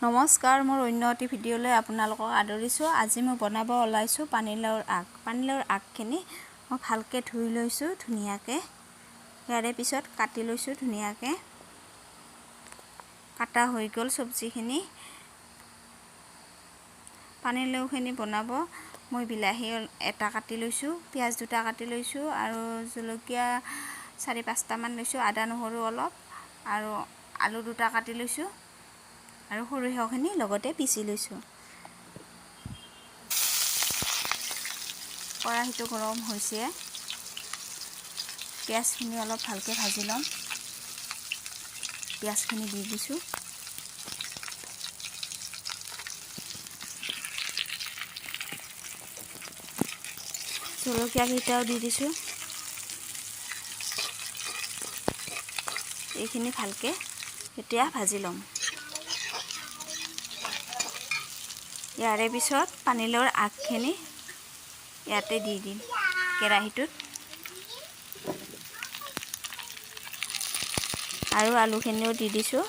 নমস্কাৰ, মোৰ অন্য এটি ভিডিঅ'লৈ আপোনালোকক আদৰিছোঁ। আজি মই বনাব ওলাইছোঁ পানীলাওৰ আগ। পানীলাওৰ আগখিনি মই ভালকৈ ধুই লৈছোঁ ধুনীয়াকৈ। ইয়াৰে পিছত কাটি লৈছোঁ ধুনীয়াকৈ। কাটা হৈ গ'ল চব্জিখিনি। পানীলাওখিনি বনাব মই বিলাহী এটা কাটি লৈছোঁ, পিঁয়াজ দুটা কাটি লৈছোঁ আৰু জলকীয়া 4-5টামান লৈছোঁ, আদা নহৰু অলপ আৰু আলু দুটা কাটি লৈছোঁ আৰু সৰিয়হখিনি লগতে পিচি লৈছোঁ। কেৰাহীটো গৰম হৈছে, পিঁয়াজখিনি অলপ ভালকৈ ভাজি ল'ম। পিঁয়াজখিনি দি দিছোঁ। জলকীয়াকেইটাও দি দিছোঁ। এইখিনি ভালকৈ এতিয়া ভাজি ল'ম। ইয়াৰে পিছত পানীলাওৰ আগখিনি ইয়াতে দি দিম কেৰাহীটোত আৰু আলুখিনিও দি দিছোঁ।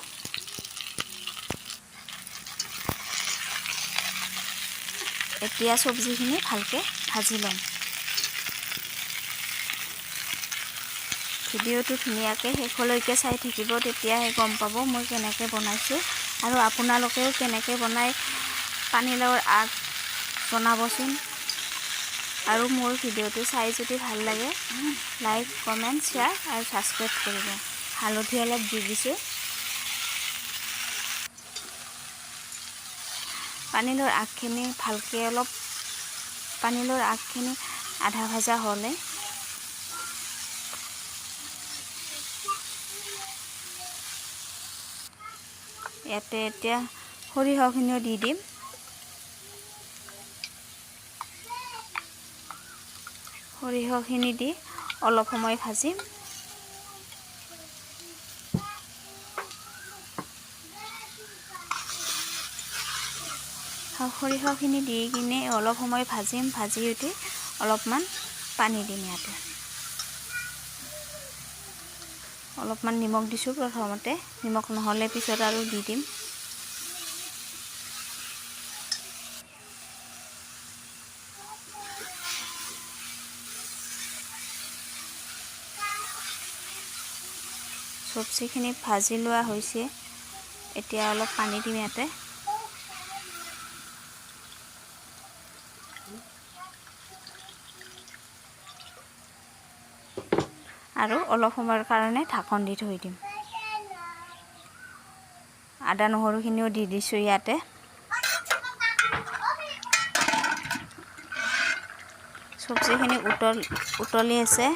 এতিয়া চব্জিখিনি ভালকৈ ভাজি ল'ম। ভিডিঅ'টো ধুনীয়াকৈ শেষলৈকে চাই থাকিব, তেতিয়াহে গম পাব মই কেনেকৈ বনাইছোঁ। আৰু আপোনালোকেও কেনেকৈ বনাই পানীলাওৰ আগ জনাবচোন। আৰু মোৰ ভিডিঅ'টো চাই যদি ভাল লাগে লাইক, কমেণ্ট, শ্বেয়াৰ আৰু ছাবস্ক্ৰাইব কৰিব। হালধি অলপ দি দিছোঁ। পানীলাওৰ আগখিনি ভালকৈ অলপ পানীলাওৰ আগখিনি আধা ভাজা হ'লে ইয়াতে এতিয়া সৰিয়হখিনিও দি দিম। সৰিয়হখিনি দি অলপ সময় ভাজিম। সৰিয়হখিনি দি কিনে অলপ সময় ভাজিম। ভাজি উঠি অলপমান পানী দিম। ইয়াতে অলপমান নিমখ দিছোঁ প্ৰথমতে, নিমখ নহ'লে পিছত আৰু দি দিম। চব্জিখিনি ভাজি লোৱা হৈছে, এতিয়া অলপ পানী দিম ইয়াতে। আৰু অলপ সময়ৰ কাৰণে ঢাকন দি থৈ দিম। আদা নহৰুখিনিও দি দিছোঁ ইয়াতে। চব্জিখিনি উতলি আছে।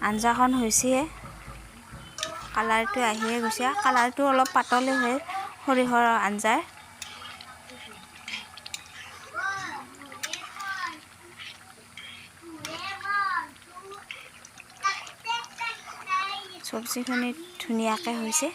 আঞ্জাখন হৈছে, কালাৰটো আহিয়ে গৈছে। কালাৰটো অলপ পাতলে হয় সৰিয়হৰ আঞ্জাৰ। চব্জিখিনি ধুনীয়াকৈ হৈছে।